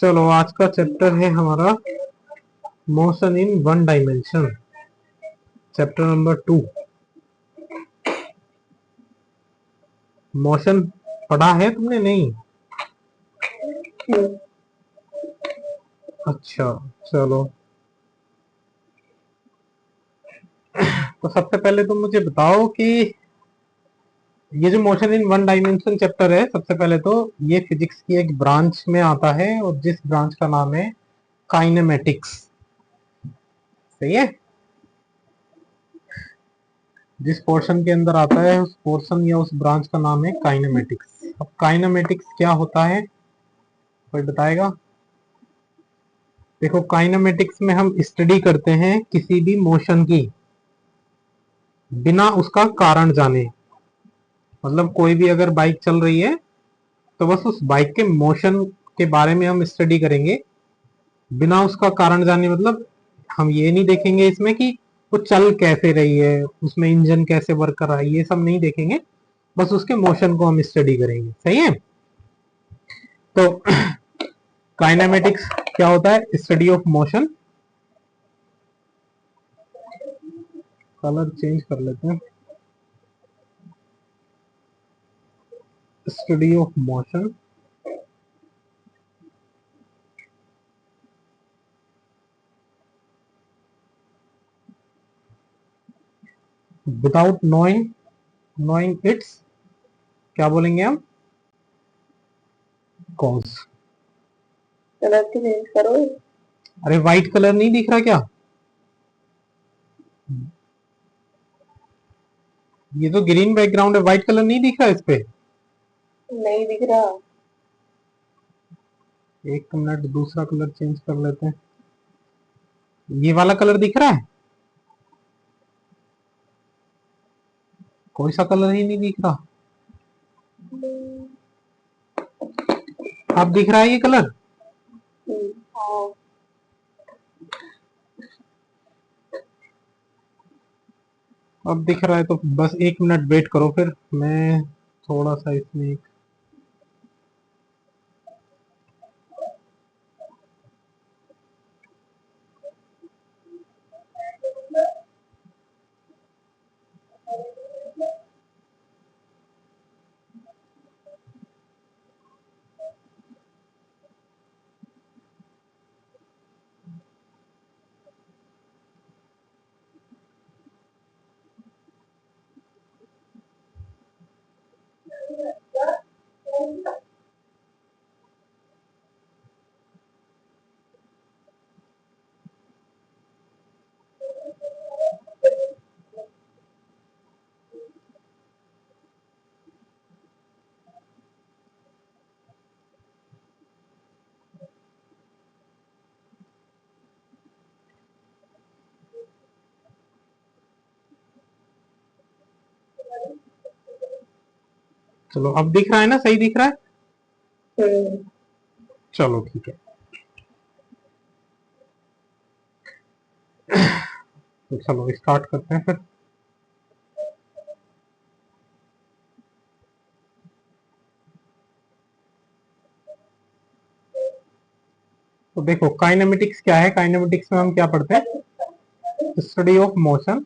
चलो आज का चैप्टर है हमारा motion in one dimension, chapter number 2। Motion पढ़ा है तुमने? नहीं? अच्छा, चलो। तो सबसे पहले तुम मुझे बताओ कि ये जो motion in one dimension chapter है, सबसे पहले तो ये फिजिक्स की एक ब्रांच में आता है और जिस ब्रांच का नाम है काइनेमेटिक्स। सही है? जिस पोर्शन के अंदर आता है उस पोर्शन या उस ब्रांच का नाम है काइनेमेटिक्स। अब काइनेमेटिक्स क्या होता है, कोई बताएगा? देखो, काइनेमेटिक्स में हम स्टडी करते हैं किसी भी मोशन की बिना उसका कारण जाने। मतलब कोई भी अगर बाइक चल रही है तो बस उस बाइक के मोशन के बारे में हम स्टडी करेंगे बिना उसका कारण जाने। मतलब हम ये नहीं देखेंगे इसमें कि वो चल कैसे रही है, उसमें इंजन कैसे वर्क कर रहा है, ये सब नहीं देखेंगे। बस उसके मोशन को हम स्टडी करेंगे। सही है? तो काइनेमेटिक्स क्या होता है? Study of motion. Colour change कर लेते हैं। Study of motion without knowing knowing it's, क्या बोलेंगे हम? कॉज। कलर चेंज करो। अरे व्हाइट कलर नहीं दिख रहा क्या? ये तो ग्रीन बैकग्राउंड है, व्हाइट कलर नहीं दिख रहा इस पे? नहीं दिख रहा। एक मिनट, दूसरा कलर चेंज कर लेते हैं। ये वाला कलर दिख रहा है? कोई सा कलर ही नहीं दिख रहा। अब दिख रहा है ये कलर? हाँ। अब दिख रहा है तो बस एक मिनट वेट करो, फिर मैं थोड़ा सा इसमें चलो, अब दिख रहा है ना? सही दिख रहा है? चलो ठीक है। तो चलो स्टार्ट करते हैं फिर। तो देखो, काइनेमेटिक्स क्या है? काइनेमेटिक्स में हम क्या पढ़ते हैं? Study of motion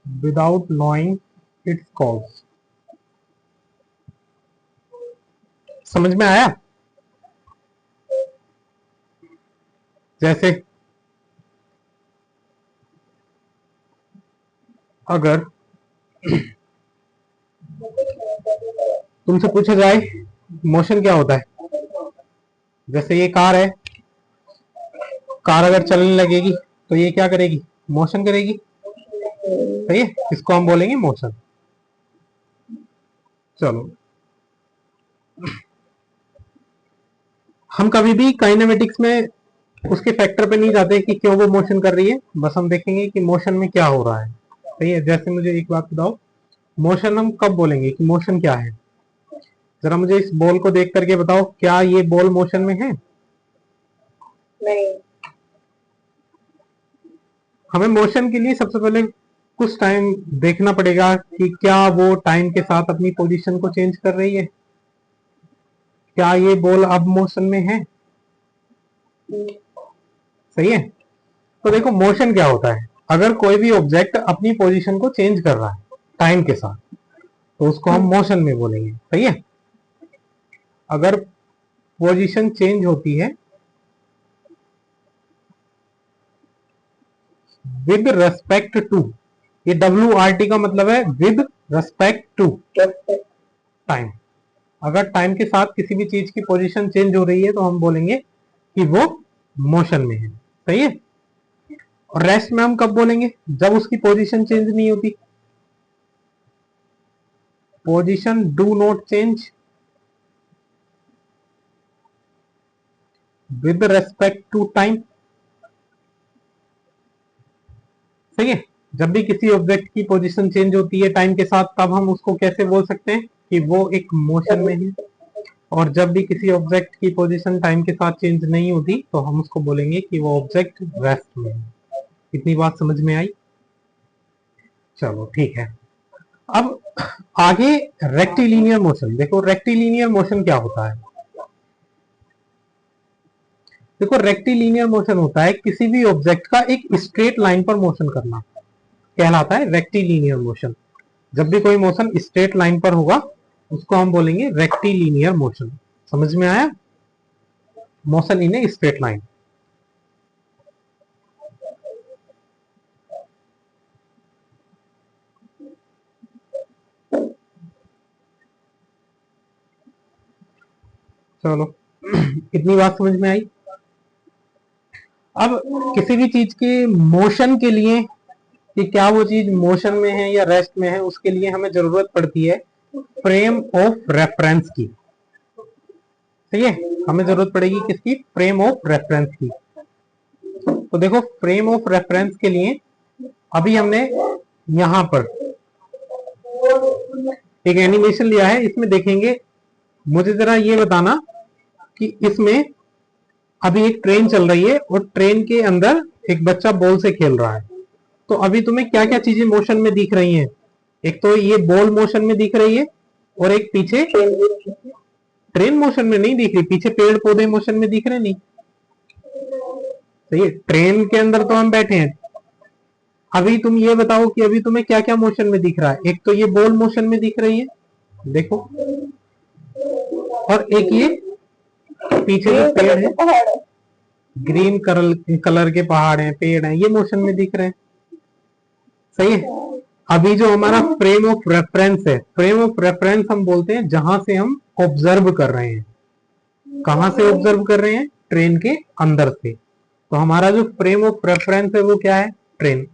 without knowing it's cause. समझ में आया? जैसे अगर तुमसे पूछा जाए मोशन क्या होता है, जैसे ये कार है, कार अगर चलने लगेगी तो ये क्या करेगी? मोशन करेगी। सही है? इसको हम बोलेंगे मोशन। चलो, हम कभी भी काइनेमेटिक्स में उसके फैक्टर पे नहीं जाते कि क्यों वो मोशन कर रही है, बस हम देखेंगे कि मोशन में क्या हो रहा है। सही है? जैसे मुझे एक बात बताओ, मोशन हम कब बोलेंगे कि मोशन क्या है? जरा मुझे इस बॉल को देख करके बताओ, क्या ये बॉल मोशन में है? नहीं। हमें मोशन के लिए सबसे पहले कुछ टाइम देखना पड़ेगा कि क्या वो टाइम के साथ अपनी पोजीशन को चेंज कर रही है, क्या ये बॉल अब मोशन में है। सही है। तो देखो मोशन क्या होता है, अगर कोई भी ऑब्जेक्ट अपनी पोजीशन को चेंज कर रहा है टाइम के साथ तो उसको हम मोशन में बोलेंगे। सही है। अगर पोजीशन चेंज होती है विद रेस्पेक्ट टू, ये WRT का मतलब है विद रेस्पेक्ट टू टाइम। अगर टाइम के साथ किसी भी चीज की पोजीशन चेंज हो रही है तो हम बोलेंगे कि वो मोशन में है। सही है। और रेस्ट में हम कब बोलेंगे, जब उसकी पोजीशन चेंज नहीं होती। Position do not change with respect to time. सही है। जब भी किसी ऑब्जेक्ट की पोजीशन चेंज होती है टाइम के साथ तब हम उसको कैसे बोल सकते हैं कि वो एक मोशन में है। और जब भी किसी ऑब्जेक्ट की पोजीशन टाइम के साथ चेंज नहीं होती तो हम उसको बोलेंगे कि वो ऑब्जेक्ट रेस्ट में है। इतनी बात समझ में आई। चलो ठीक है। अब आगे रेक्टिलिनियर मोशन। देखो रेक्टिलिनियर मोशन क्या होता है। देखो रेक्टिलिनियर मोशन होता है किसी भी ऑब्जेक्ट का एक स्ट्रेट लाइन पर मोशन करना, कहलाता है रेक्टिलिनियर मोशन। जब भी कोई मोशन स्ट्रेट लाइन पर होगा उसको हम बोलेंगे रेक्टिलिनियर मोशन। समझ में आया। Motion in a straight line. चलो इतनी बात समझ में आई। अब किसी भी चीज के मोशन के लिए कि क्या वो चीज मोशन में है या रेस्ट में है उसके लिए हमें जरूरत पड़ती है फ्रेम ऑफ रेफरेंस की। ठीक है। हमें जरूरत पड़ेगी किसकी, फ्रेम ऑफ रेफरेंस की। तो देखो फ्रेम ऑफ रेफरेंस के लिए अभी हमने यहां पर एक एनिमेशन लिया है, इसमें देखेंगे। मुझे जरा ये बताना कि इसमें अभी एक ट्रेन चल रही है और ट्रेन के अंदर एक बच्चा बॉल से खेल रहा है। तो अभी तुम्हें क्या क्या चीजें मोशन में दिख रही हैं। एक तो ये बॉल मोशन में दिख रही है और एक पीछे ट्रेन मोशन में नहीं दिख रही, पीछे पेड़ पौधे मोशन में दिख रहे नहीं। सही है। ट्रेन के अंदर तो हम बैठे हैं। अभी तुम ये बताओ कि अभी तुम्हें क्या क्या मोशन में दिख रहा है। एक तो ये बॉल मोशन में दिख रही है, देखो। और एक ये पीछे जो पेड़ है, ग्रीन कलर के पहाड़ हैं, पेड़ हैं, ये मोशन में दिख रहे हैं। सही है। अभी जो हमारा फ्रेम ऑफ रेफरेंस है, फ्रेम ऑफ रेफरेंस हम बोलते हैं जहां से हम ऑब्जर्व कर रहे हैं। कहां से ऑब्जर्व कर रहे हैं, ट्रेन के अंदर से। तो हमारा जो फ्रेम ऑफ रेफरेंस है वो क्या है, ट्रेन।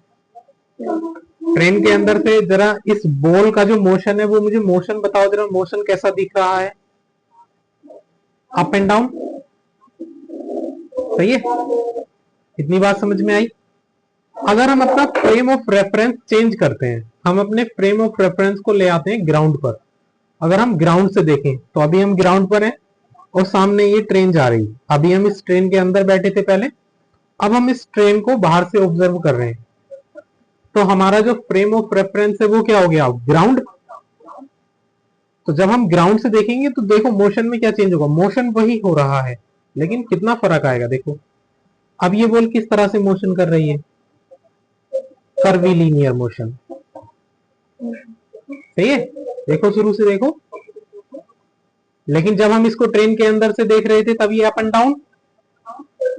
ट्रेन के अंदर से जरा इस बॉल का जो मोशन है वो मुझे मोशन बताओ जरा, मोशन कैसा दिख रहा है, अप एंड डाउन। सही है। इतनी बात समझ में आई। अगर हम अपना फ्रेम ऑफ रेफरेंस चेंज करते हैं, हम अपने फ्रेम ऑफ रेफरेंस को ले आते हैं ग्राउंड पर। अगर हम ग्राउंड से देखें तो अभी हम ग्राउंड पर हैं और सामने ये ट्रेन जा रही है। अभी हम इस ट्रेन के अंदर बैठे थे पहले, अब हम इस ट्रेन को बाहर से ऑब्जर्व कर रहे हैं। तो हमारा जो फ्रेम ऑफ रेफरेंस है वो क्या हो गया, ग्राउंड। तो जब हम ग्राउंड से देखेंगे तो देखो मोशन में क्या चेंज होगा, मोशन वही हो रहा है लेकिन कितना फर्क आएगा। देखो अब ये बॉल किस तरह से मोशन कर रही है, कर्वीलिनियर मोशन। सही है। देखो शुरू से देखो। लेकिन जब हम इसको ट्रेन के अंदर से देख रहे थे तब ये अप एंड डाउन।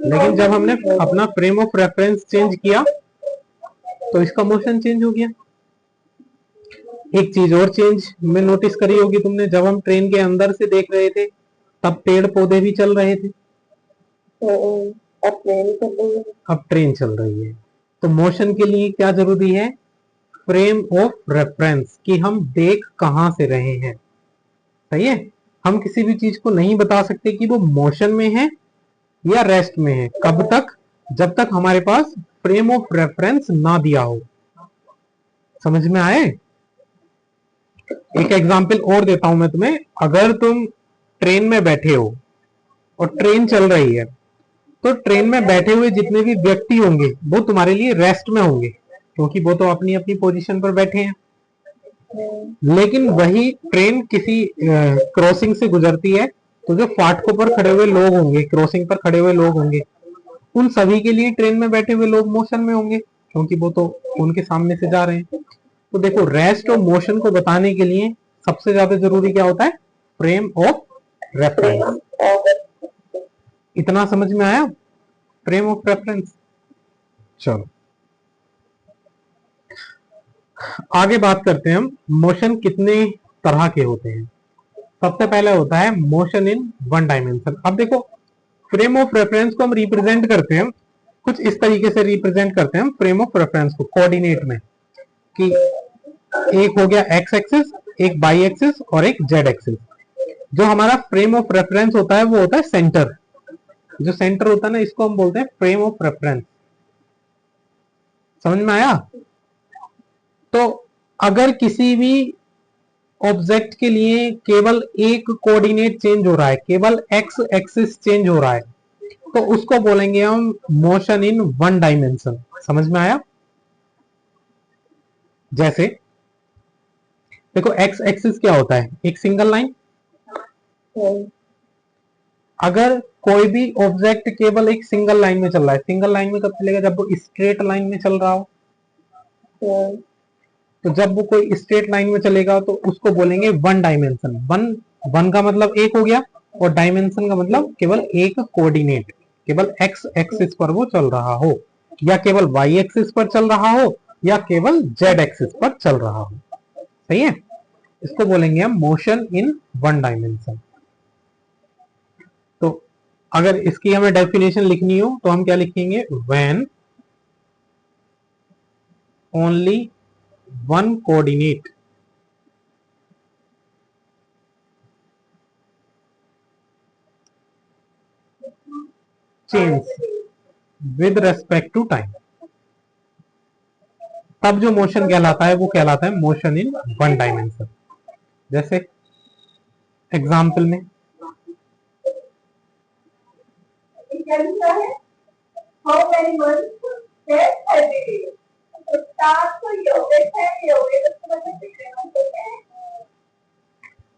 लेकिन जब हमने अपना फ्रेम ऑफ रेफरेंस चेंज किया तो इसका मोशन चेंज हो गया। एक चीज और चेंज में नोटिस करी होगी तुमने, जब हम ट्रेन के अंदर से देख रहे थे तब पेड़ पौधे भी चल रहे थे, अब ट्रेन चल रही है। तो मोशन के लिए क्या जरूरी है, फ्रेम ऑफ रेफरेंस, कि हम देख कहां से रहे हैं। सही है। हम किसी भी चीज को नहीं बता सकते कि वो मोशन में है या रेस्ट में है, कब तक, जब तक हमारे पास फ्रेम ऑफ रेफरेंस ना दिया हो। समझ में आए। एक एग्जांपल और देता हूं मैं तुम्हें। अगर तुम ट्रेन में बैठे हो और ट्रेन चल रही है तो ट्रेन में बैठे हुए जितने भी व्यक्ति होंगे वो तुम्हारे लिए रेस्ट में होंगे, क्योंकि वो तो अपनी अपनी पोजीशन पर बैठे हैं। लेकिन वही ट्रेन किसी क्रॉसिंग से गुजरती है, तो जो फाटकों पर खड़े हुए लोग होंगे, क्रॉसिंग पर खड़े हुए लोग होंगे, उन सभी के लिए ट्रेन में बैठे हुए लोग मोशन में होंगे, क्योंकि वो तो उनके सामने से जा रहे हैं। तो देखो, रेस्ट और मोशन को बताने के लिए सबसे ज्यादा जरूरी क्या होता है? Frame of reference. इतना समझ में आया? Frame of reference. चलो आगे बात करते हैं हम, मोशन कितने तरह के होते हैं। सबसे पहले होता है मोशन इन वन डायमेंशन। अब देखो, फ्रेम ऑफ रेफरेंस को हम रिप्रेजेंट करते हैं कुछ इस तरीके से, रिप्रेजेंट करते हैं हम फ्रेम ऑफ रेफरेंस को कोऑर्डिनेट में, कि एक हो गया एक्स एक्सिस, एक बाई एक्सिस और एक जेड एक्सिस। जो हमारा फ्रेम ऑफ रेफरेंस होता है वो होता है सेंटर। जो सेंटर होता है ना, इसको हम बोलते हैं फ्रेम ऑफ रेफरेंस। समझ में आया? तो अगर किसी भी ऑब्जेक्ट के लिए केवल एक कोऑर्डिनेट चेंज हो रहा है, केवल एक्स एक्सिस चेंज हो रहा है, तो उसको बोलेंगे हम मोशन इन वन डायमेंशन। समझ में आया? जैसे देखो, एक्स एक्सिस क्या होता है? एक सिंगल लाइन। अगर कोई भी ऑब्जेक्ट केवल एक सिंगल लाइन में चल रहा है, सिंगल लाइन में कब चलेगा? जब वो स्ट्रेट लाइन में चल रहा हो। तो जब वो कोई स्ट्रेट लाइन में चलेगा तो उसको बोलेंगे वन डायमेंशन। वन, वन का मतलब एक हो गया, और डायमेंशन का मतलब केवल एक कोऑर्डिनेट, केवल एक्स एक्सिस पर वो चल रहा हो, या केवल वाई एक्सिस पर चल रहा हो, या केवल जेड एक्सिस पर चल रहा हो। सही है? इसको बोलेंगे हम मोशन इन वन डायमेंशन। तो अगर इसकी हमें डेफिनेशन लिखनी हो तो हम क्या लिखेंगे? When only one coordinate change with respect to time, तब जो मोशन कहलाता है वो कहलाता है मोशन इन वन डायमेंशन। जैसे एग्जाम्पल में,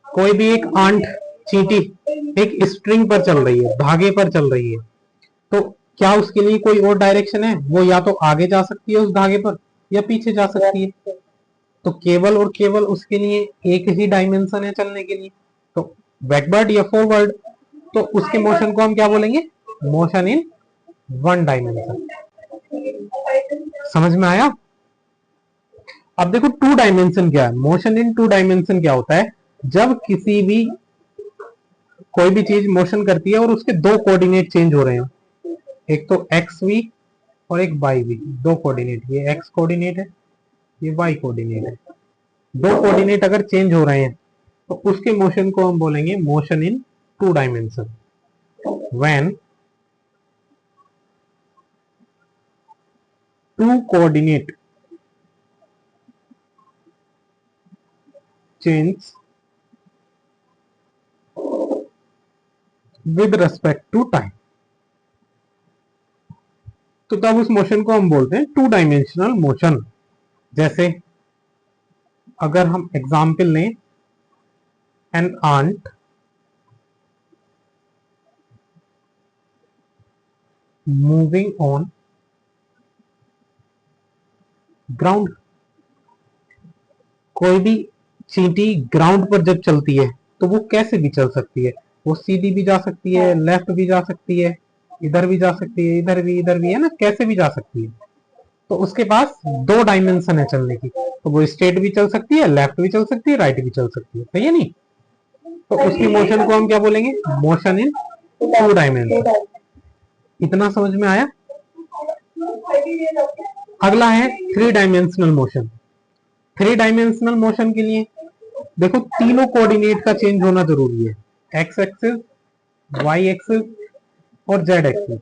कोई भी एक आंट, चींटी एक स्ट्रिंग पर चल रही है, धागे पर चल रही है, तो क्या उसके लिए कोई और डायरेक्शन है? वो या तो आगे जा सकती है उस धागे पर, या पीछे जा सकती है। तो केवल और केवल उसके लिए एक ही डायमेंशन है चलने के लिए, तो बैकवर्ड या फॉरवर्ड। तो उसके मोशन को हम क्या बोलेंगे? Motion in one dimension. समझ में आया? अब देखो, टू डायमेंशन क्या है? मोशन इन टू डायमेंशन क्या होता है? जब किसी भी कोई भी चीज मोशन करती है और उसके दो कोऑर्डिनेट चेंज हो रहे हैं, एक तो एक्स वी और एक वाई वी, दो कोऑर्डिनेट, ये एक्स कोऑर्डिनेट है, ये वाई कोऑर्डिनेट है। दो कोऑर्डिनेट अगर चेंज हो रहे हैं तो उसके मोशन को हम बोलेंगे motion in two dimension. When two coordinate change with respect to time, तो तब उस मोशन को हम बोलते हैं टू डायमेंशनल मोशन। जैसे अगर हम एग्जाम्पल लें, an ant moving on ground. कोई भी चींटी ग्राउंड पर जब चलती है तो वो कैसे भी चल सकती है? वो सीधी भी जा सकती है, लेफ्ट भी जा सकती है, इधर भी जा सकती है, इधर भी है ना, कैसे भी जा सकती है। तो उसके पास दो डायमेंशन है चलने की, तो वो स्ट्रेट भी चल सकती है, लेफ्ट भी चल सकती है, राइट भी चल सकती है। सही है नहीं? तो उसकी मोशन को हम क्या बोलेंगे? Motion in two dimension. इतना समझ में आया? अगला है three dimensional motion. Three dimensional motion के लिए देखो, तीनों कोऑर्डिनेट का चेंज होना जरूरी है, एक्स एक्सिस, वाई एक्सिस और जेड एक्सिस।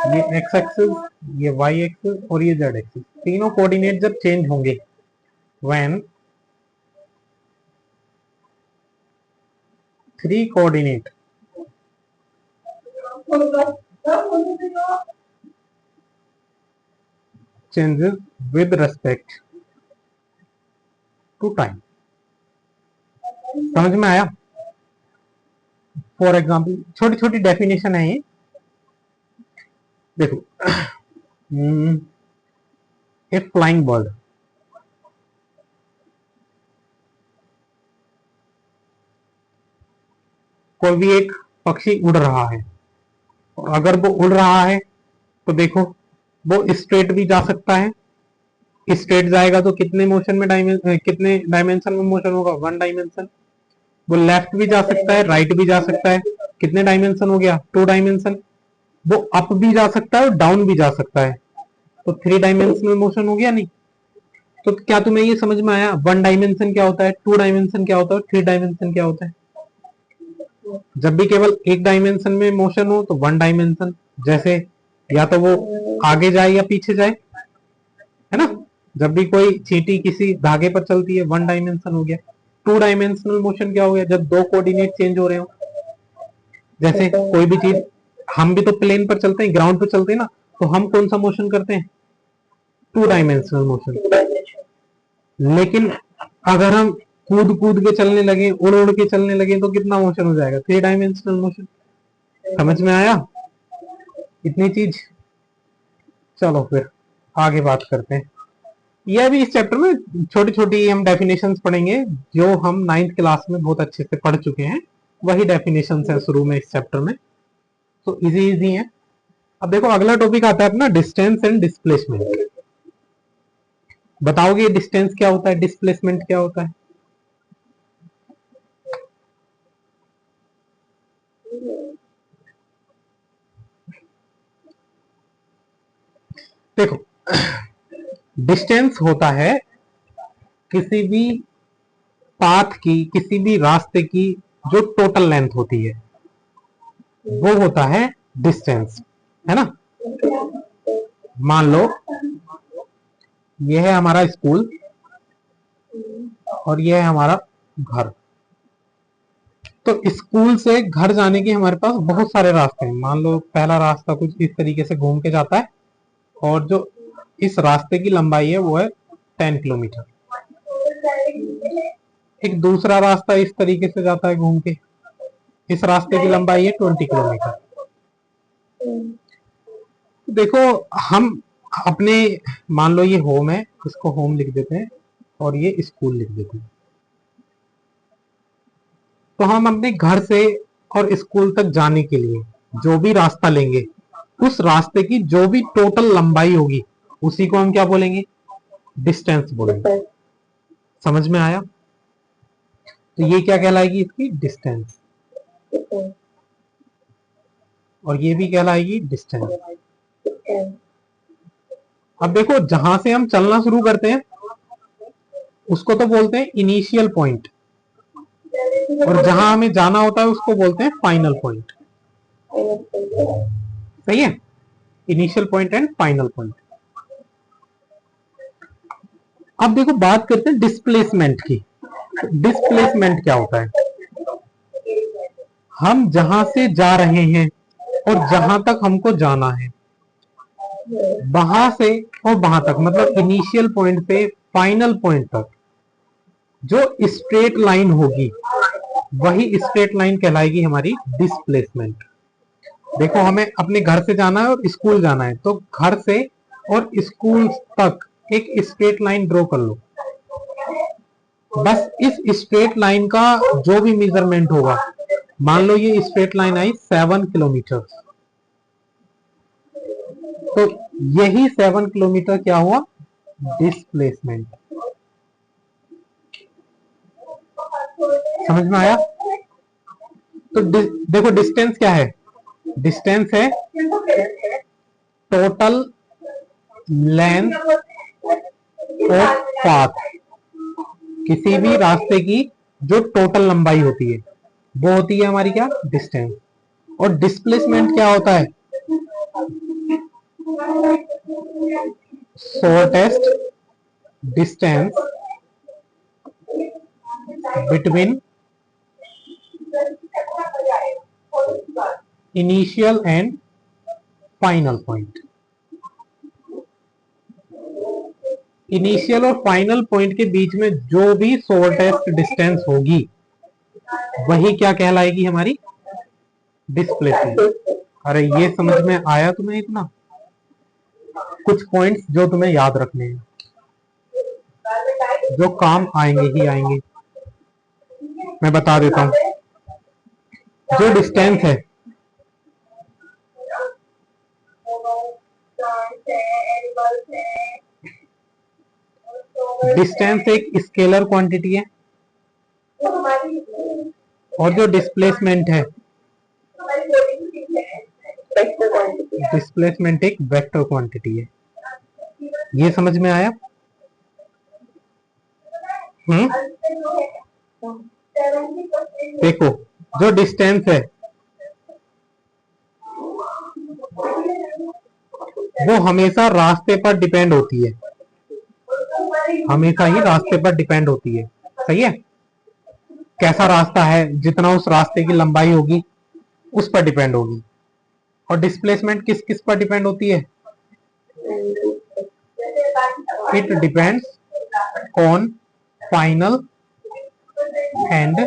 ये एक्स एक्सिस, ये वाई एक्सिस और ये जेड एक्सिस, तीनों कोऑर्डिनेट जब चेंज होंगे, when three coordinate changes with respect to time. समझ में आया? फॉर एग्जाम्पल छोटी छोटी डेफिनेशन है ये, देखो ए फ्लाइंग बर्ड, कोई भी एक पक्षी उड़ रहा है, और अगर वो उड़ रहा है तो देखो वो स्ट्रेट भी जा सकता है, स्ट्रेट जाएगा तो कितने मोशन में कितने डायमेंशन में मोशन होगा, 1 डायमेंशन। वो लेफ्ट भी जा सकता है, राइट भी जा सकता है, कितने डायमेंशन हो गया, 2 डायमेंशन। वो अप भी जा सकता है और डाउन भी जा सकता है, तो 3 डायमेंशनल मोशन हो गया नहीं? तो क्या तुम्हें ये समझ में आया 1 डायमेंशन क्या होता है, 2 डायमेंशन क्या होता है, 3 डायमेंशन क्या होता है? जब भी केवल एक डायमेंशन में मोशन हो तो 1 डायमेंशन, जैसे या तो वो आगे जाए या पीछे जाए, है ना? जब भी कोई चींटी किसी धागे पर चलती है 1 डायमेंशन हो गया। 2 डायमेंशनल मोशन क्या हो गया, जब 2 कोऑर्डिनेट चेंज हो रहे हो, जैसे कोई भी चीज, हम भी तो प्लेन पर चलते हैं, ग्राउंड पर चलते हैं ना, तो हम कौन सा मोशन करते हैं, 2 डायमेंशनल मोशन। लेकिन अगर हम कूद कूद के चलने लगे, उड़ उड़ के चलने लगे, तो कितना मोशन हो जाएगा, 3 डायमेंशनल मोशन। समझ में आया इतनी चीज? चलो फिर आगे बात करते हैं। यह भी इस चैप्टर में छोटी छोटी हम डेफिनेशंस पढ़ेंगे जो हम 9th क्लास में बहुत अच्छे से पढ़ चुके हैं, वही डेफिनेशंस है शुरू में इस चैप्टर में, तो इजी इजी है। अब देखो अगला टॉपिक आता है अपना डिस्टेंस एंड डिस्प्लेसमेंट। बताओगे डिस्टेंस क्या होता है, डिस्प्लेसमेंट क्या होता है? देखो डिस्टेंस होता है किसी भी पाथ की, किसी भी रास्ते की जो टोटल लेंथ होती है, वो होता है डिस्टेंस, है ना? मान लो ये है हमारा स्कूल और ये है हमारा घर, तो स्कूल से घर जाने के हमारे पास बहुत सारे रास्ते हैं। मान लो पहला रास्ता कुछ इस तरीके से घूम के जाता है, और जो इस रास्ते की लंबाई है वो है 10 किलोमीटर। एक दूसरा रास्ता इस तरीके से जाता है घूम के, इस रास्ते की लंबाई है 20 किलोमीटर। देखो हम अपने, मान लो ये होम है, इसको होम लिख देते हैं, और ये स्कूल लिख देते हैं। तो हम अपने घर से और स्कूल तक जाने के लिए जो भी रास्ता लेंगे, उस रास्ते की जो भी टोटल लंबाई होगी, उसी को हम क्या बोलेंगे, डिस्टेंस बोलेंगे। समझ में आया? तो ये क्या कहलाएगी, इसकी डिस्टेंस, और ये भी कहलाएगी डिस्टेंस। अब देखो जहां से हम चलना शुरू करते हैं उसको तो बोलते हैं इनिशियल पॉइंट, और जहां हमें जाना होता है उसको बोलते हैं फाइनल पॉइंट। सही है? Initial point and final point. अब देखो बात करते हैं डिस्प्लेसमेंट की। डिस्प्लेसमेंट क्या होता है, हम जहां से जा रहे हैं और जहां तक हमको जाना है, वहां से और वहां तक, मतलब इनिशियल पॉइंट से फाइनल पॉइंट तक जो स्ट्रेट लाइन होगी, वही स्ट्रेट लाइन कहलाएगी हमारी डिस्प्लेसमेंट। देखो हमें अपने घर से जाना है और स्कूल जाना है, तो घर से और स्कूल तक एक स्ट्रेट लाइन ड्रॉ कर लो। बस इस स्ट्रेट लाइन का जो भी मेजरमेंट होगा, मान लो ये स्ट्रेट लाइन आई 7 किलोमीटर, तो यही 7 किलोमीटर क्या हुआ, डिस्प्लेसमेंट। समझ में आया? तो देखो डिस्टेंस क्या है, डिस्टेंस है टोटल लेंथ ऑफ पाथ, किसी भी रास्ते की जो टोटल लंबाई होती है वो होती है हमारी क्या, डिस्टेंस। और डिस्प्लेसमेंट क्या होता है, shortest distance between initial and final point. Initial और फाइनल पॉइंट के बीच में जो भी शॉर्टेस्ट डिस्टेंस होगी वही क्या कहलाएगी, हमारी डिस्प्लेसमेंट। अरे ये समझ में आया तुम्हें? इतना कुछ पॉइंट्स जो तुम्हें याद रखने हैं, जो काम आएंगे ही आएंगे। मैं बता देता हूं, जो डिस्टेंस है, डिस्टेंस एक स्केलर क्वांटिटी है और जो डिस्प्लेसमेंट है, डिस्प्लेसमेंट एक वेक्टर क्वांटिटी है। ये समझ में आया? देखो, जो डिस्टेंस है वो हमेशा रास्ते पर डिपेंड होती है, हमेशा ही रास्ते पर डिपेंड होती है। सही है? कैसा रास्ता है, जितना उस रास्ते की लंबाई होगी उस पर डिपेंड होगी। और डिस्प्लेसमेंट किस किस पर डिपेंड होती है? It depends on final and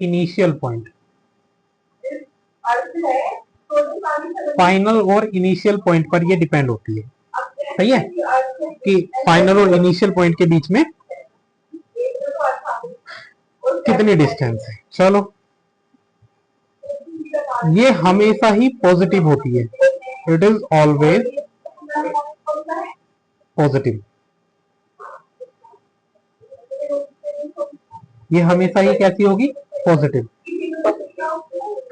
initial point. Final और इनिशियल पॉइंट पर ये डिपेंड होती है। सही है कि फाइनल और इनिशियल पॉइंट के बीच में कितनी डिस्टेंस है। चलो, ये हमेशा ही पॉजिटिव होती है। It is always positive. ये हमेशा ही कैसी होगी? पॉजिटिव।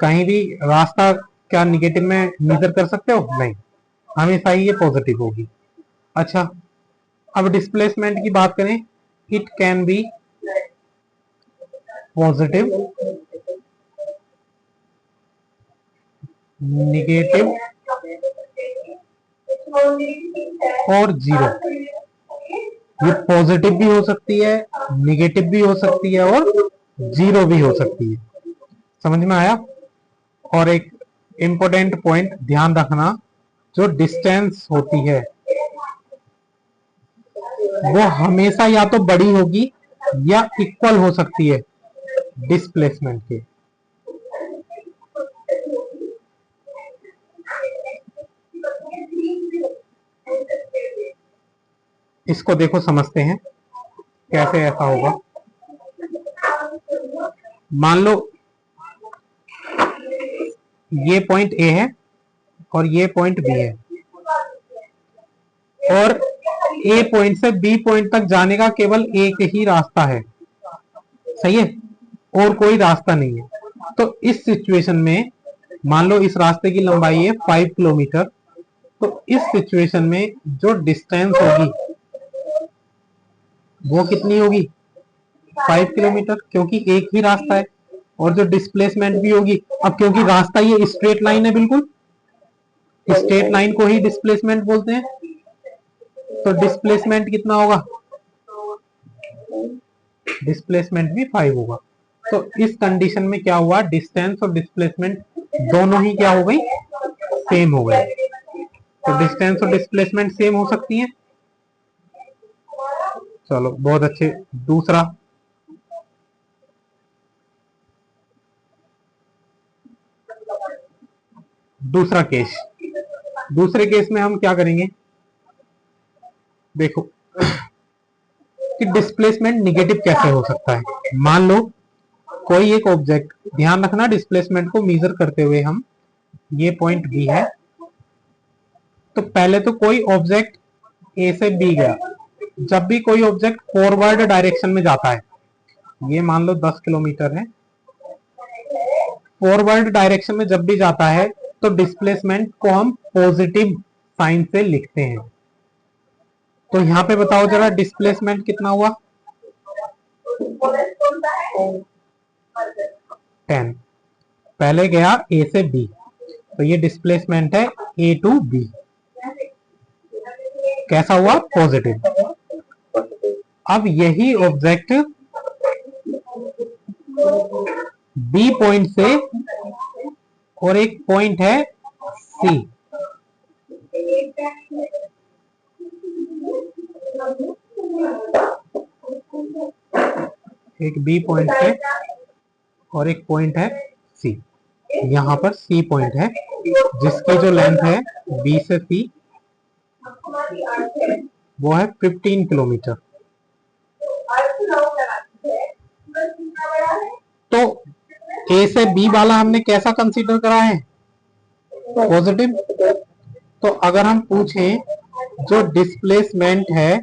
कहीं भी रास्ता क्या निगेटिव में मेजर कर सकते हो? नहीं, हमेशा ही ये पॉजिटिव होगी। अच्छा, अब डिस्प्लेसमेंट की बात करें, it can be positive, negative और जीरो। ये पॉजिटिव भी हो सकती है, निगेटिव भी हो सकती है और जीरो भी हो सकती है। समझ में आया? और एक इंपॉर्टेंट पॉइंट ध्यान रखना, जो डिस्टेंस होती है वो हमेशा या तो बड़ी होगी या इक्वल हो सकती है डिस्प्लेसमेंट के। इसको देखो, समझते हैं कैसे ऐसा होगा। मान लो ये पॉइंट ए है और ये पॉइंट बी है, और ए पॉइंट से बी पॉइंट तक जाने का केवल एक ही रास्ता है। सही है? और कोई रास्ता नहीं है। तो इस सिचुएशन में मान लो इस रास्ते की लंबाई है 5 किलोमीटर, तो इस सिचुएशन में जो डिस्टेंस होगी वो कितनी होगी? 5 किलोमीटर, क्योंकि एक ही रास्ता है। और जो डिस्प्लेसमेंट भी होगी, अब क्योंकि रास्ता ये स्ट्रेट लाइन है, बिल्कुल स्ट्रेट लाइन को ही डिस्प्लेसमेंट बोलते हैं, तो डिस्प्लेसमेंट कितना होगा? डिस्प्लेसमेंट भी 5 होगा। तो इस कंडीशन में क्या हुआ? डिस्टेंस और डिस्प्लेसमेंट दोनों ही क्या हो गई? सेम हो गए। तो डिस्टेंस और डिस्प्लेसमेंट सेम हो सकती है। चलो, बहुत अच्छे। दूसरा केस, दूसरे केस में हम क्या करेंगे? देखो कि डिस्प्लेसमेंट निगेटिव कैसे हो सकता है। मान लो कोई एक ऑब्जेक्ट, ध्यान रखना डिस्प्लेसमेंट को मेजर करते हुए हम, ये पॉइंट बी है, तो पहले तो कोई ऑब्जेक्ट ए से बी गया। जब भी कोई ऑब्जेक्ट फॉरवर्ड डायरेक्शन में जाता है, ये मान लो 10 किलोमीटर है, फॉरवर्ड डायरेक्शन में जब भी जाता है तो डिस्प्लेसमेंट को हम पॉजिटिव साइन से लिखते हैं। तो यहां पे बताओ जरा, डिस्प्लेसमेंट कितना हुआ? 10। पहले गया ए से बी, तो ये डिस्प्लेसमेंट है ए टू बी। कैसा हुआ? पॉजिटिव। अब यही ऑब्जेक्ट बी पॉइंट से और एक पॉइंट है सी। एक बी पॉइंट है और एक पॉइंट है सी। यहाँ पर सी पॉइंट है जिसकी जो लेंथ है बी से सी वो है 15 किलोमीटर। तो ए से बी वाला हमने कैसा कंसीडर करा है? पॉजिटिव। तो अगर हम पूछें जो डिस्प्लेसमेंट है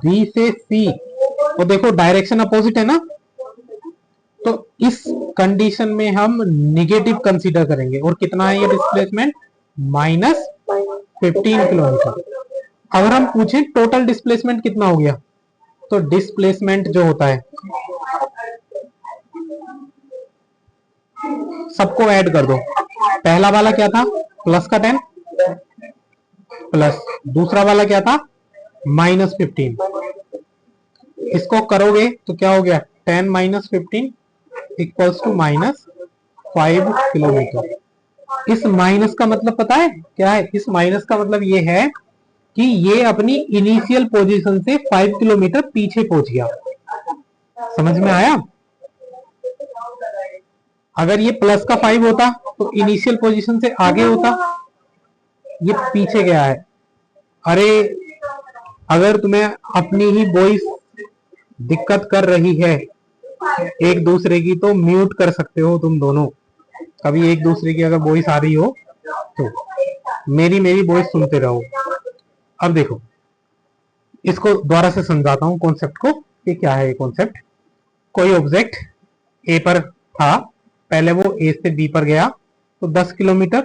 बी से सी, तो देखो डायरेक्शन अपोजिट है ना, तो इस कंडीशन में हम निगेटिव कंसीडर करेंगे। और कितना है ये डिस्प्लेसमेंट? -15 किलोमीटर। अगर हम पूछें टोटल डिस्प्लेसमेंट कितना हो गया, तो डिस्प्लेसमेंट जो होता है सबको ऐड कर दो। पहला वाला क्या था? प्लस का 10 प्लस दूसरा वाला क्या था? -15। इसको करोगे तो क्या हो गया? 10 - 15 इक्वल्स टू -5 किलोमीटर। इस माइनस का मतलब पता है क्या है? इस माइनस का मतलब ये है कि ये अपनी इनिशियल पोजीशन से 5 किलोमीटर पीछे पहुंच गया। समझ में आया? अगर ये प्लस का 5 होता तो इनिशियल पोजीशन से आगे होता, ये पीछे गया है। अरे अगर तुम्हें अपनी ही वॉइस दिक्कत कर रही है एक दूसरे की, तो म्यूट कर सकते हो तुम दोनों। कभी एक दूसरे की अगर वॉइस आ रही हो तो मेरी वॉइस सुनते रहो। अब देखो, इसको दोबारा से समझाता हूं कॉन्सेप्ट को कि क्या है ये कॉन्सेप्ट। कोई ऑब्जेक्ट ए पर था, पहले वो ए से बी पर गया तो 10 किलोमीटर,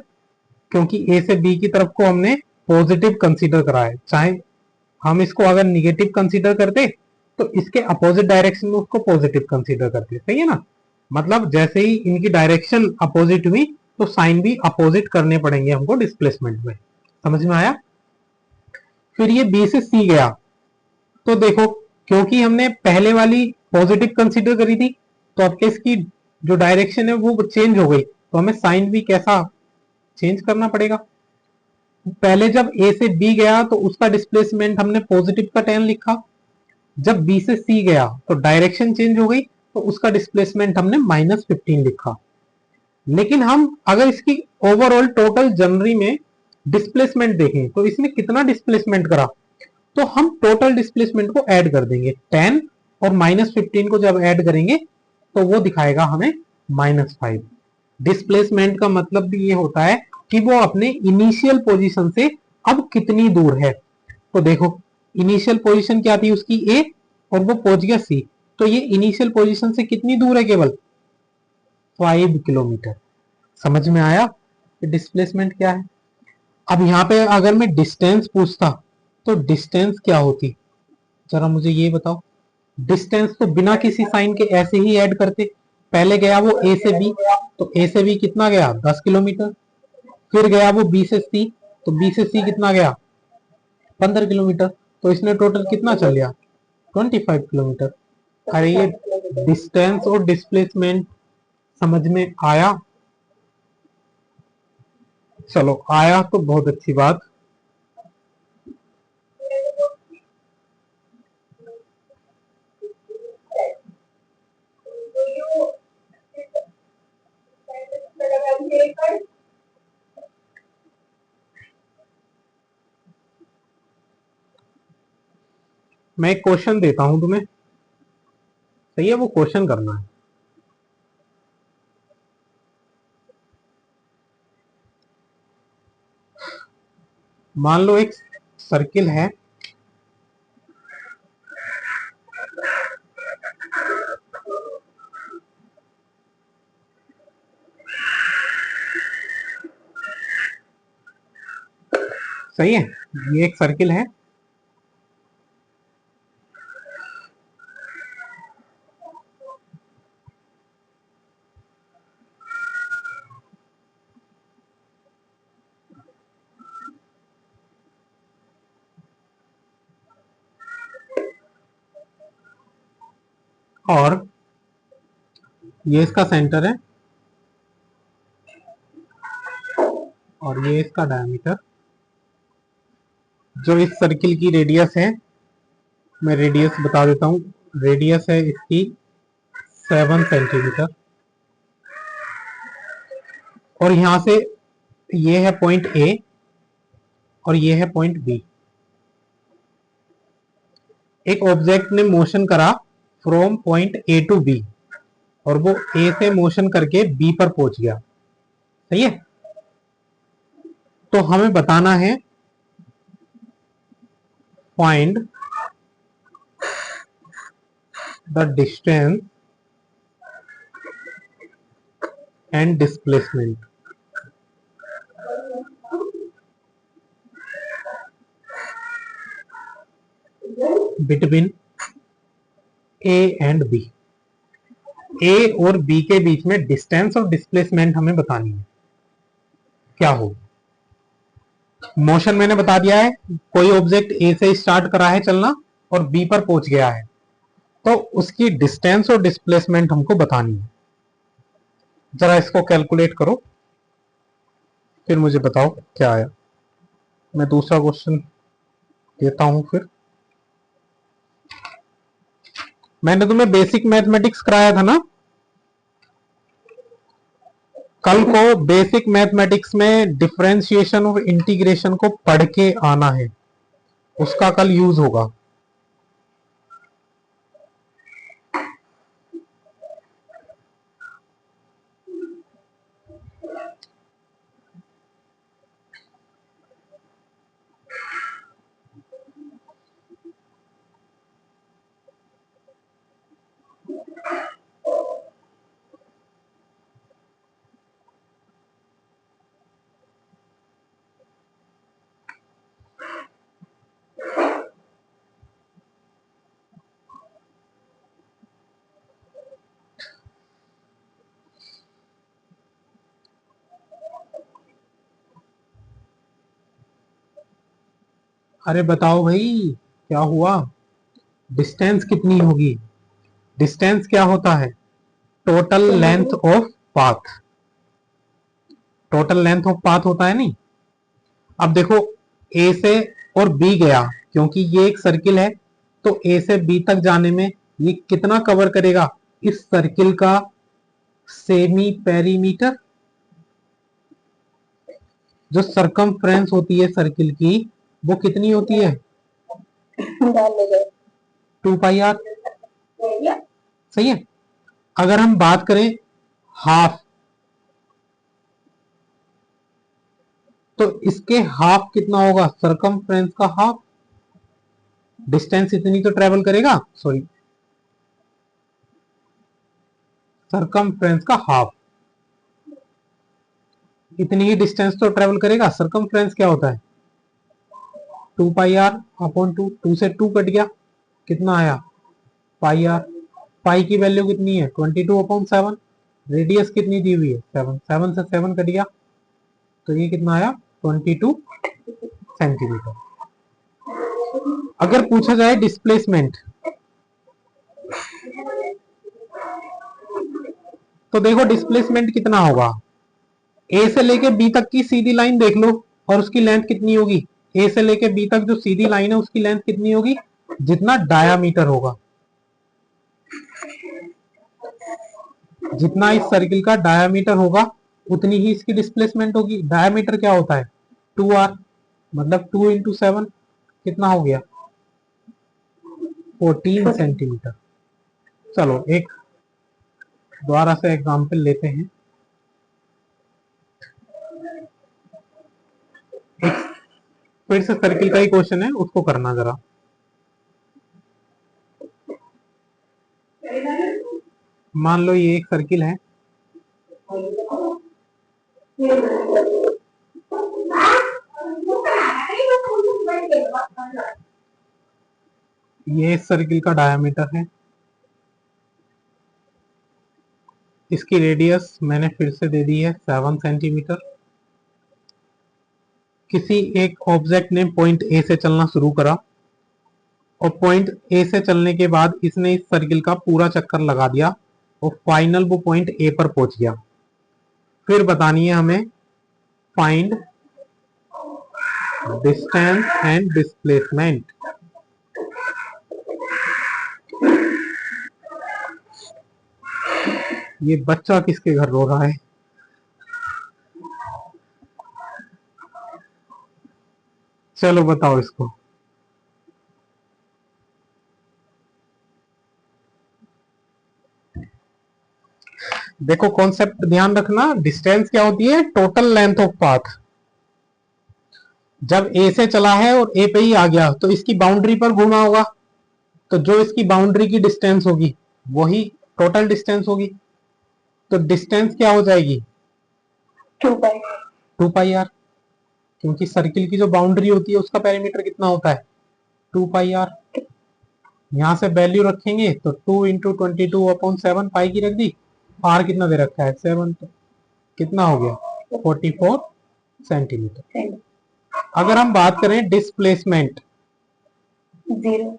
क्योंकि ए से बी की तरफ को हमने पॉजिटिव कंसीडर करा है। चाहे हम इसको अगर निगेटिव कंसीडर करते तो इसके अपोजिट डायरेक्शन में उसको पॉजिटिव कंसीडर करते। सही है ना? मतलब जैसे ही इनकी डायरेक्शन अपोजिट हुई तो साइन भी अपोजिट करने पड़ेंगे हमको डिस्प्लेसमेंट में। समझ में आया? फिर ये बी से सी गया, तो देखो क्योंकि हमने पहले वाली पॉजिटिव कंसीडर करी थी तो अब इसकी जो डायरेक्शन है वो चेंज हो गई, तो हमें साइन भी कैसा चेंज करना पड़ेगा। पहले जब ए से बी गया तो उसका डिस्प्लेसमेंट हमने पॉजिटिव का 10 लिखा, जब बी से सी गया तो डायरेक्शन चेंज हो गई तो उसका डिस्प्लेसमेंट हमने -15 लिखा। लेकिन हम अगर इसकी ओवरऑल टोटल जनवरी में डिस्प्लेसमेंट देखें तो इसने कितना डिस्प्लेसमेंट करा, तो हम टोटल डिस्प्लेसमेंट को ऐड कर देंगे। 10 और -15 को जब ऐड करेंगे तो वो दिखाएगा हमें -5। डिस्प्लेसमेंट का मतलब भी ये होता है कि वो अपने इनिशियल पोजीशन से अब कितनी दूर है। तो देखो इनिशियल पोजीशन क्या थी उसकी? ए, और वो पहुंच गया सी, तो ये इनिशियल पोजीशन से कितनी दूर है? केवल 5 किलोमीटर। समझ में आया कि डिस्प्लेसमेंट क्या है? अब यहाँ पे अगर मैं डिस्टेंस पूछता तो डिस्टेंस क्या होती, जरा मुझे ये बताओ। डिस्टेंस तो बिना किसी साइन के ऐसे ही ऐड करते। पहले गया वो ए से बी, तो ए से बी कितना गया? 10 किलोमीटर। फिर गया वो बी से सी, तो बी से सी कितना गया? 15 किलोमीटर। तो इसने टोटल कितना चल लिया? 25 किलोमीटर। अरे ये डिस्टेंस और डिस्प्लेसमेंट समझ में आया? चलो आया तो बहुत अच्छी बात। मैं एक क्वेश्चन देता हूं तुम्हें, सही है? वो क्वेश्चन करना है। मान लो एक सर्किल है, सही है? ये एक सर्किल है, और ये इसका सेंटर है, और ये इसका डायमीटर। जो इस सर्किल की रेडियस है, मैं रेडियस बता देता हूँ, रेडियस है इसकी 7 सेंटीमीटर। और यहां से ये है पॉइंट ए और ये है पॉइंट बी। एक ऑब्जेक्ट ने मोशन करा from point A to B और वो ए से मोशन करके बी पर पहुंच गया, सही है। तो हमें बताना है find the distance and displacement between A and B. A और बी के बीच में डिस्टेंस और डिस्प्लेसमेंट हमें बतानी है, क्या हो। मोशन मैंने बता दिया है, कोई ऑब्जेक्ट ए से स्टार्ट करा है चलना और बी पर पहुंच गया है, तो उसकी डिस्टेंस और डिस्प्लेसमेंट हमको बतानी है। जरा इसको कैलकुलेट करो, फिर मुझे बताओ क्या आया। मैं दूसरा क्वेश्चन देता हूं। फिर मैंने तुम्हें बेसिक मैथमेटिक्स कराया था ना, कल को बेसिक मैथमेटिक्स में डिफरेंशिएशन और इंटीग्रेशन को पढ़ के आना है, उसका कल यूज होगा। अरे बताओ भाई, क्या हुआ? डिस्टेंस कितनी होगी? डिस्टेंस क्या होता है? Total length of path. Total length of path होता है नहीं। अब देखो, ए से और बी गया, क्योंकि ये एक सर्किल है, तो ए से बी तक जाने में ये कितना कवर करेगा? इस सर्किल का सेमी पेरीमीटर। जो सरकमफ्रेंस होती है सर्किल की, वो कितनी होती है? 2πr। सही है। अगर हम बात करें हाफ, तो इसके हाफ कितना होगा? सरकमफ्रेंस का हाफ। डिस्टेंस इतनी तो ट्रेवल करेगा, सॉरी, सरकमफ्रेंस का हाफ इतनी ही डिस्टेंस तो ट्रेवल करेगा। सरकमफ्रेंस क्या होता है? 2πr upon 2। 2 से 2 कट गया, कितना आया? πr। पाई की वैल्यू कितनी है? 22/7। रेडियस कितनी दी हुई है? 7। 7 से 7 कट गया, तो ये कितना आया? 22 सेंटीमीटर। अगर पूछा जाए डिस्प्लेसमेंट, तो देखो डिस्प्लेसमेंट कितना होगा। ए से लेके बी तक की सीधी लाइन देख लो, और उसकी लेंथ कितनी होगी? ए से लेके बी तक जो सीधी लाइन है उसकी लेंथ कितनी होगी? जितना डायामीटर होगा, जितना इस सर्किल का डायामीटर होगा उतनी ही इसकी डिस्प्लेसमेंट होगी। डायामीटर क्या होता है? 2r, मतलब 2 इंटू 7 कितना हो गया? 14 सेंटीमीटर। चलो एक दोबारा से एग्जांपल लेते हैं। एक फिर से सर्किल का ही क्वेश्चन है, उसको करना जरा। मान लो ये एक सर्किल है, ये इस सर्किल का डायमीटर है, इसकी रेडियस मैंने फिर से दे दी है 7 सेंटीमीटर। किसी एक ऑब्जेक्ट ने पॉइंट ए से चलना शुरू करा, और पॉइंट ए से चलने के बाद इसने इस सर्किल का पूरा चक्कर लगा दिया और फाइनल वो पॉइंट ए पर पहुंच गया। फिर बतानी है हमें फाइंड डिस्टेंस एंड डिस्प्लेसमेंट। ये बच्चा किसके घर रो रहा है? चलो बताओ इसको। देखो कॉन्सेप्ट ध्यान रखना, डिस्टेंस क्या होती है? Total length of path. जब ए से चला है और ए पे ही आ गया तो इसकी बाउंड्री पर घूमा होगा, तो जो इसकी बाउंड्री की डिस्टेंस होगी वही टोटल डिस्टेंस होगी। तो डिस्टेंस क्या हो जाएगी? 2 पाई। 2 पाई आर, क्योंकि सर्किल की जो बाउंड्री होती है उसका पेरीमीटर कितना होता है? 2 पाई आर। यहां से वैल्यू रखेंगे तो 2 × 22/7 पाई की रख दी। आर कितना दे रखा है? 7। तो कितना हो गया? 44 सेंटीमीटर। अगर हम बात करें डिस्प्लेसमेंट, 0।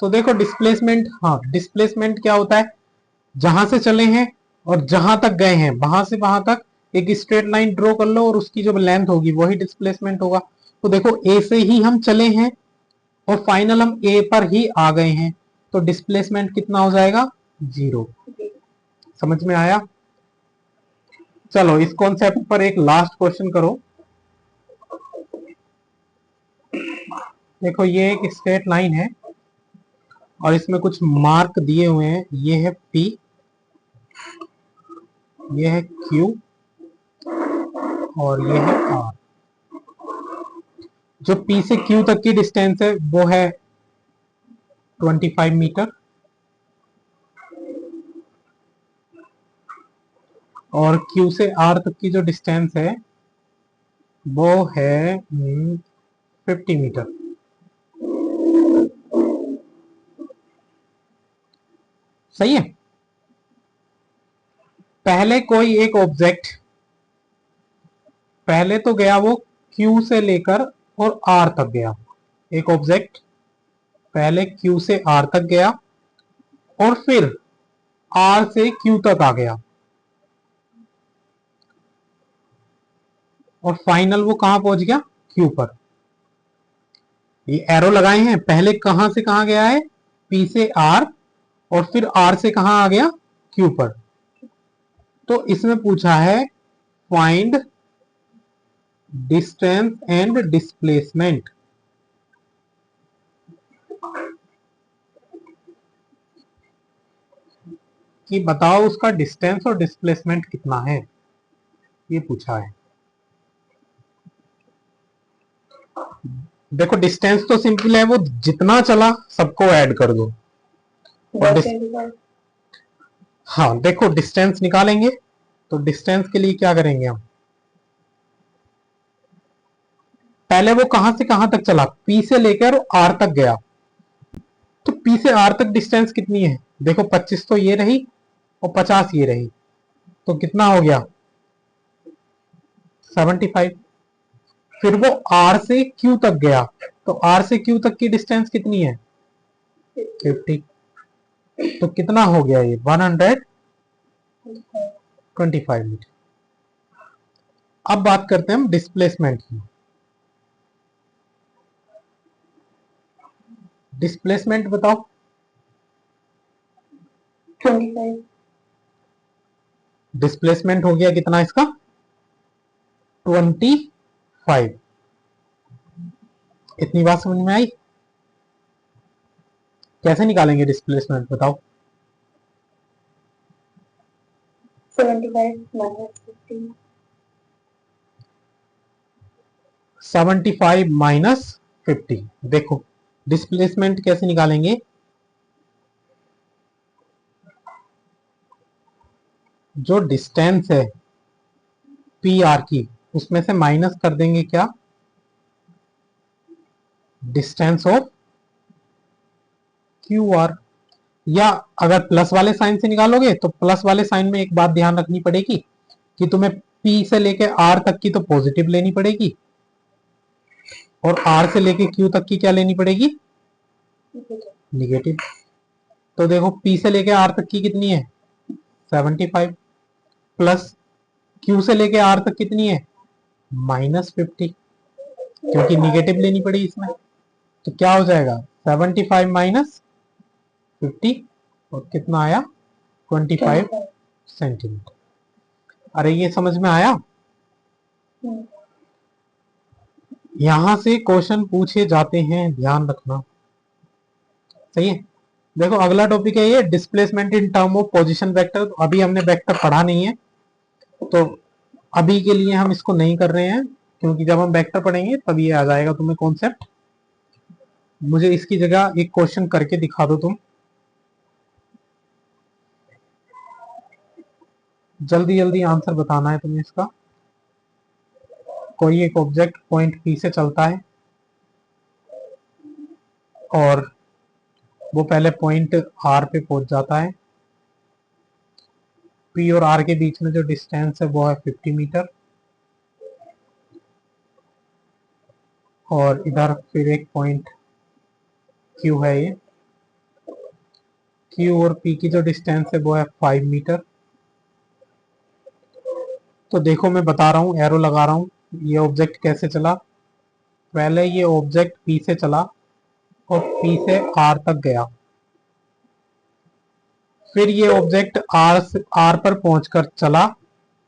तो देखो डिस्प्लेसमेंट, हाँ डिस्प्लेसमेंट क्या होता है? जहां से चले हैं और जहां तक गए हैं वहां से वहां तक एक स्ट्रेट लाइन ड्रॉ कर लो और उसकी जो लेंथ होगी वही डिस्प्लेसमेंट होगा। तो देखो ए से ही हम चले हैं और फाइनल हम ए पर ही आ गए हैं, तो डिस्प्लेसमेंट कितना हो जाएगा? 0। समझ में आया? चलो इस कॉन्सेप्ट पर एक लास्ट क्वेश्चन करो। देखो ये एक स्ट्रेट लाइन है और इसमें कुछ मार्क दिए हुए हैं। ये है P, ये है Q और ये है R। जो P से Q तक की डिस्टेंस है वो है 25 मीटर और Q से R तक की जो डिस्टेंस है वो है 50 मीटर। सही है। पहले कोई एक ऑब्जेक्ट, पहले तो गया वो Q से लेकर और R तक गया। एक ऑब्जेक्ट पहले Q से R तक गया और फिर R से Q तक आ गया और फाइनल वो कहां पहुंच गया? Q पर। ये एरो लगाए हैं, पहले कहां से कहां गया है? P से R और फिर R से कहां आ गया? Q पर। तो इसमें पूछा है फाइंड डिस्टेंस एंड डिस्प्लेसमेंट। कि बताओ उसका डिस्टेंस और डिस्प्लेसमेंट कितना है, ये पूछा है। देखो डिस्टेंस तो सिंपल है, वो जितना चला सबको ऐड कर दो। और हाँ देखो डिस्टेंस निकालेंगे तो डिस्टेंस के लिए क्या करेंगे हम? पहले वो कहां से कहां तक चला? P से लेकर R तक गया, तो P से R तक डिस्टेंस कितनी है? देखो 25 तो ये रही और 50 ये रही, तो कितना हो गया? 75। फिर वो R से Q तक गया, तो R से Q तक की डिस्टेंस कितनी है? 50। तो कितना हो गया ये? 125 मीटर। अब बात करते हैं हम डिस्प्लेसमेंट की। डिस्प्लेसमेंट बताओ। 25। डिस्प्लेसमेंट हो गया कितना इसका? 25। इतनी बात समझ में आई? कैसे निकालेंगे डिस्प्लेसमेंट बताओ? 75 minus 50। 75 माइनस 50। देखो डिस्प्लेसमेंट कैसे निकालेंगे? जो डिस्टेंस है पी आर की, उसमें से माइनस कर देंगे क्या? Distance of Q R. या अगर प्लस वाले साइन से निकालोगे तो प्लस वाले साइन में एक बात ध्यान रखनी पड़ेगी कि तुम्हें पी से लेके आर तक की तो पॉजिटिव लेनी पड़ेगी और आर से लेके क्यू तक की क्या लेनी पड़ेगी? निगेटिव। तो देखो पी से लेके आर तक की कितनी है? 75 प्लस क्यू से लेके आर तक कितनी है? -50। क्योंकि निगेटिव लेनी पड़ी इसमें। तो क्या हो जाएगा 75 माइनस 50 और कितना आया 25 सेंटीमीटर। अरे ये समझ में आया। यहां से क्वेश्चन पूछे जाते हैं, ध्यान रखना। सही है। देखो अगला टॉपिक है ये displacement in term of position vector. अभी हमने वेक्टर पढ़ा नहीं है, तो अभी के लिए हम इसको नहीं कर रहे हैं, क्योंकि जब हम वेक्टर पढ़ेंगे तब ये आ जाएगा तुम्हें कॉन्सेप्ट। मुझे इसकी जगह एक क्वेश्चन करके दिखा दो तुम, जल्दी जल्दी आंसर बताना है तुम्हें इसका। कोई एक ऑब्जेक्ट पॉइंट पी से चलता है और वो पहले पॉइंट आर पे पहुंच जाता है। पी और आर के बीच में जो डिस्टेंस है वो है 50 मीटर, और इधर फिर एक पॉइंट क्यू है। ये क्यू और पी की जो डिस्टेंस है वो है 5 मीटर। तो देखो मैं बता रहा हूँ, एरो लगा रहा हूँ, ये ऑब्जेक्ट कैसे चला। पहले ये ऑब्जेक्ट पी से चला और पी से आर तक गया, फिर ये ऑब्जेक्ट आर पर पहुंचकर चला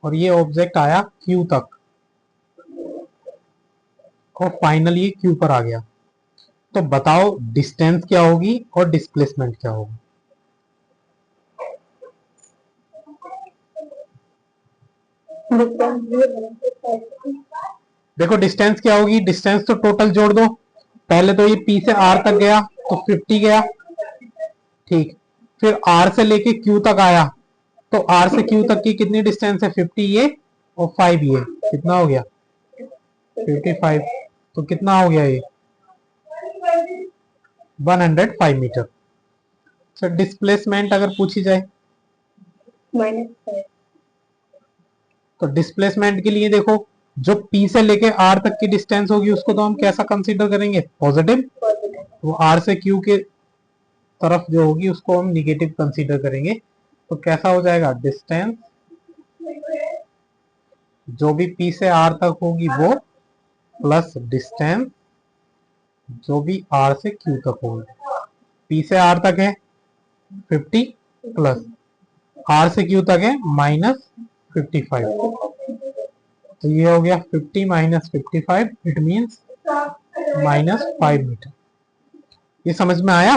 और ये ऑब्जेक्ट आया क्यू तक और फाइनली ये क्यू पर आ गया। तो बताओ डिस्टेंस क्या होगी और डिस्प्लेसमेंट क्या होगी। देखो डिस्टेंस क्या होगी, डिस्टेंस तो टोटल जोड़ दो। पहले तो ये पी से आर तक गया तो 50 गया, ठीक। फिर आर से लेके क्यू तक आया, तो आर से क्यू तक की कितनी डिस्टेंस है 50 ये और 5 ये, कितना हो गया 55। तो कितना हो गया ये 105 मीटर। सर डिस्प्लेसमेंट अगर पूछी जाए -5। तो डिस्प्लेसमेंट के लिए देखो, जो पी से लेके आर तक की डिस्टेंस होगी उसको तो हम कैसा कंसीडर करेंगे, पॉजिटिव। वो आर से क्यू के तरफ जो होगी उसको हम निगेटिव कंसीडर करेंगे। तो कैसा हो जाएगा डिस्टेंस जो भी पी से आर तक होगी वो प्लस डिस्टेंस जो भी आर से क्यू तक होगी। पी से आर तक है 50 प्लस आर से क्यू तक है -55। तो ये हो गया 50 माइनस 55, इट मीन्स -5 मीटर। ये समझ में आया।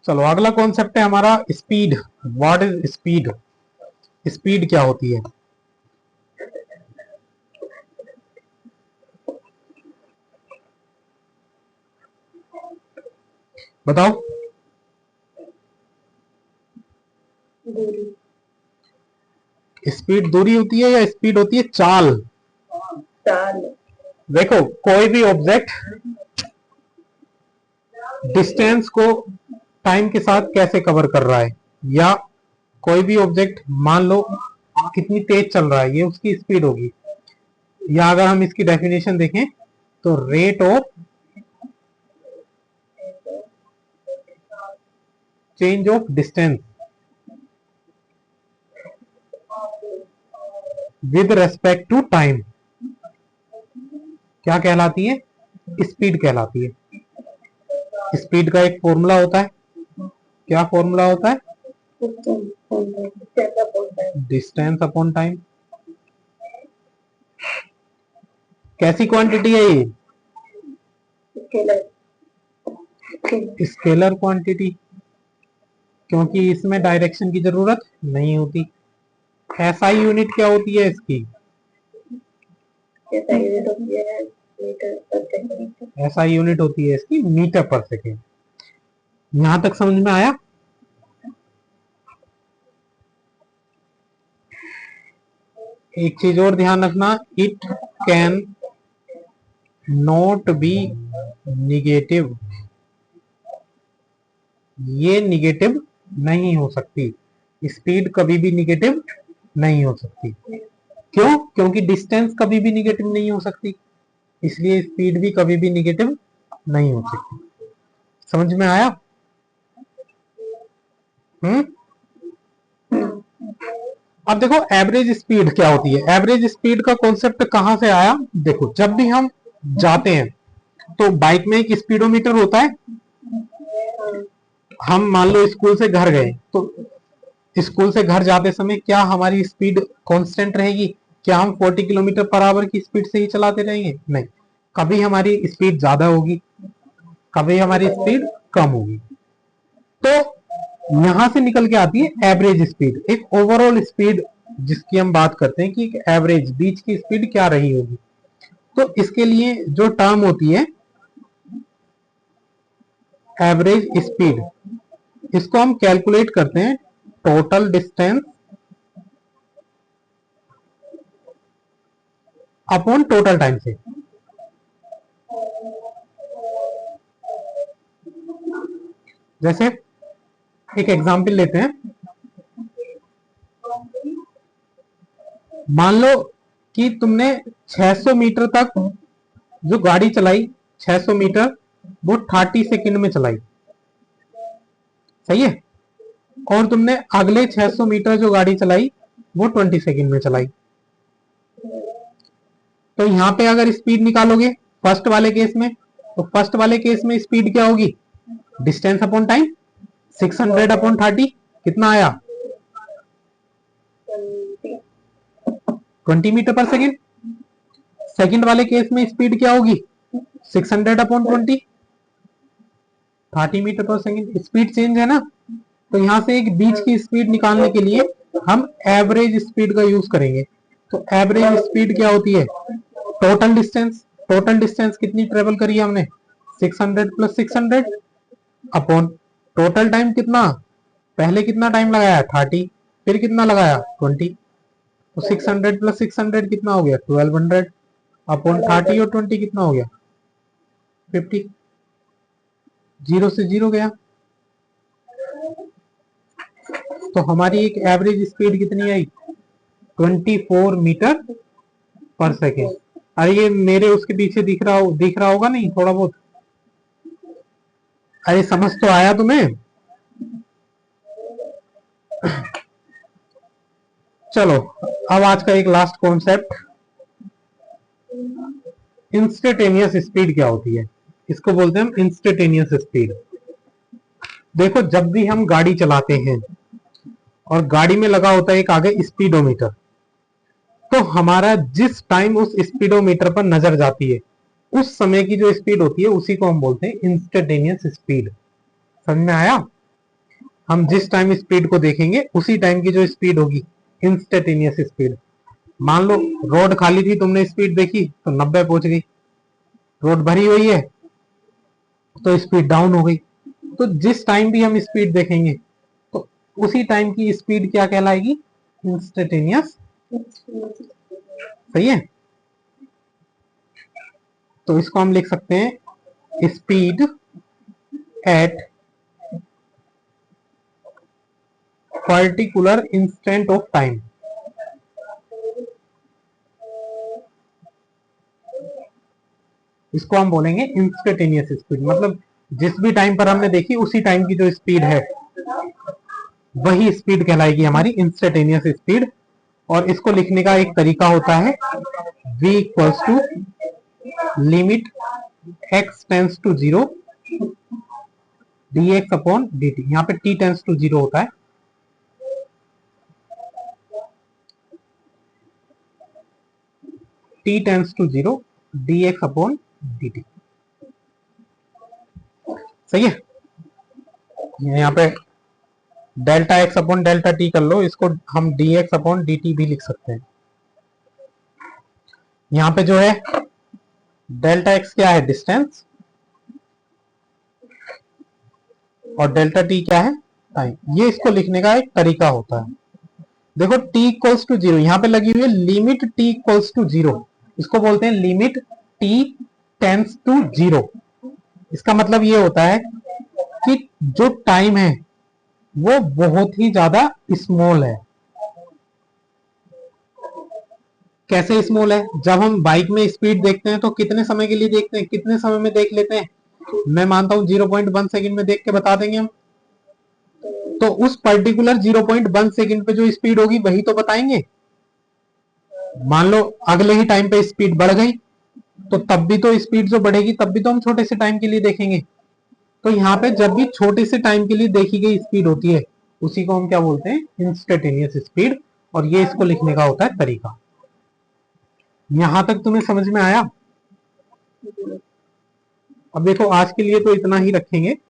चलो अगला कॉन्सेप्ट है हमारा speed. What is speed. Speed क्या होती है बताओ। स्पीड दूरी होती है या स्पीड होती है चाल। देखो कोई भी ऑब्जेक्ट डिस्टेंस को टाइम के साथ कैसे कवर कर रहा है, या कोई भी ऑब्जेक्ट मान लो कितनी तेज चल रहा है, ये उसकी स्पीड होगी। या अगर हम इसकी डेफिनेशन देखें तो rate of change of distance with respect to time क्या कहलाती है, स्पीड कहलाती है। स्पीड का एक फॉर्मूला होता है, क्या फॉर्मूला होता है, डिस्टेंस अपॉन टाइम। कैसी क्वांटिटी है ये, स्केलर क्वांटिटी, क्योंकि इसमें डायरेक्शन की जरूरत नहीं होती। एसआई यूनिट क्या होती है इसकी, एसआई यूनिट होती है इसकी मीटर पर सेकेंड। यहां तक समझ में आया। एक चीज और ध्यान रखना, it can not be negative, ये निगेटिव नहीं हो सकती। स्पीड कभी भी निगेटिव नहीं हो सकती। क्यों, क्योंकि डिस्टेंस कभी भी निगेटिव नहीं हो सकती, इसलिए स्पीड भी कभी भी निगेटिव नहीं हो सकती। समझ में आया। हम्म अब देखो एवरेज स्पीड क्या होती है। एवरेज स्पीड का कॉन्सेप्ट कहां से आया? देखो जब भी हम जाते हैं तो बाइक में एक स्पीडोमीटर होता है। हम मान लो स्कूल से घर गए तो स्कूल से घर जाते समय क्या हमारी स्पीड कांस्टेंट रहेगी? क्या हम 40 किलोमीटर पर आवर की स्पीड से ही चलाते रहेंगे? नहीं, कभी हमारी स्पीड ज्यादा होगी, कभी हमारी स्पीड कम होगी। तो यहां से निकल के आती है एवरेज स्पीड, एक ओवरऑल स्पीड जिसकी हम बात करते हैं कि एक एवरेज बीच की स्पीड क्या रही होगी। तो इसके लिए जो टर्म होती है एवरेज स्पीड, इसको हम कैलकुलेट करते हैं total distance upon total time से। जैसे एक एग्जांपल लेते हैं, मान लो कि तुमने 600 मीटर तक जो गाड़ी चलाई, 600 मीटर वो 30 सेकंड में चलाई, सही है। और तुमने अगले 600 मीटर जो गाड़ी चलाई वो 20 सेकंड में चलाई। तो यहां पे अगर स्पीड निकालोगे फर्स्ट वाले केस में, तो फर्स्ट वाले केस में स्पीड क्या होगी? डिस्टेंस अपॉन टाइम, 600 अपॉन 30 कितना आया? 20 मीटर पर सेकंड। सेकंड वाले केस में स्पीड क्या होगी? 600 अपॉन 20, 30 मीटर पर सेकंड। स्पीड चेंज है ना, तो यहां से एक बीच की स्पीड निकालने के लिए हम एवरेज स्पीड का यूज करेंगे। तो एवरेज स्पीड क्या होती है? Total distance. टोटल डिस्टेंस कितनी ट्रेवल करी हमने? 600 प्लस 600 अपॉन टोटल टाइम कितना? पहले कितना टाइम लगाया? 30, फिर कितना लगाया? 20। तो 600 प्लस 600 कितना हो गया? 1200 अपॉन 30 और 20 कितना हो गया? 50। जीरो से जीरो गया, तो हमारी एक एवरेज स्पीड कितनी आई? 24 मीटर पर सेकेंड। अरे ये मेरे उसके पीछे दिख रहा होगा नहीं थोड़ा बहुत? अरे समझ तो आया तुम्हें? चलो अब आज का एक लास्ट कॉन्सेप्ट, इंस्टेंटेनियस स्पीड क्या होती है? इसको बोलते हैं हम इंस्टेंटेनियस स्पीड। देखो जब भी हम गाड़ी चलाते हैं और गाड़ी में लगा होता है एक आगे स्पीडोमीटर, तो हमारा जिस टाइम उस स्पीडोमीटर पर नजर जाती है उस समय की जो स्पीड होती है उसी को हम बोलते हैं इंस्टेंटेनियस स्पीड। समझ में आया? हम जिस टाइम स्पीड को देखेंगे उसी टाइम की जो स्पीड होगी इंस्टेंटेनियस स्पीड। मान लो रोड खाली थी, तुमने स्पीड देखी तो 90 पहुंच गई। रोड भरी हुई है तो स्पीड डाउन हो गई। तो जिस टाइम भी हम स्पीड देखेंगे तो उसी टाइम की स्पीड क्या कहलाएगी? इंस्टेंटेनियस। सही है। तो इसको हम लिख सकते हैं speed at particular instant of time. इसको हम बोलेंगे इंस्टेंटेनियस स्पीड, मतलब जिस भी टाइम पर हमने देखी उसी टाइम की जो स्पीड है वही स्पीड कहलाएगी हमारी इंस्टेंटेनियस स्पीड। और इसको लिखने का एक तरीका होता है v equals to limit x tends to zero dx upon dt। यहाँ पे t टेंस टू जीरो होता है, t tends to zero dx upon dt। सही है। यहाँ पे delta x upon delta t कर लो, इसको हम dx अपॉन dt भी लिख सकते हैं। यहाँ पे जो है डेल्टा एक्स क्या है? डिस्टेंस, और डेल्टा टी क्या है? टाइम। ये इसको लिखने का एक तरीका होता है। देखो t इक्वल्स टू जीरो यहाँ पे लगी हुई है limit t equals to zero, इसको बोलते हैं limit t tends to zero. इसका मतलब ये होता है कि जो टाइम है वो बहुत ही ज्यादा स्मॉल है। कैसे स्मॉल है? जब हम बाइक में स्पीड देखते हैं तो कितने समय के लिए देखते हैं? कितने समय में देख लेते हैं? मैं मानता हूं 0.1 सेकंड में देख के बता देंगे हम। तो उस पर्टिकुलर 0.1 सेकंड पे जो स्पीड होगी वही तो बताएंगे। मान लो अगले ही टाइम पे स्पीड बढ़ गई, तो तब भी तो स्पीड जो बढ़ेगी तब भी तो हम छोटे से टाइम के लिए देखेंगे। तो यहाँ पे जब भी छोटे से टाइम के लिए देखी गई स्पीड होती है उसी को हम क्या बोलते हैं, इंस्टेंटेनियस स्पीड। और ये इसको लिखने का होता है तरीका। यहां तक तुम्हें समझ में आया? अब देखो आज के लिए तो इतना ही रखेंगे।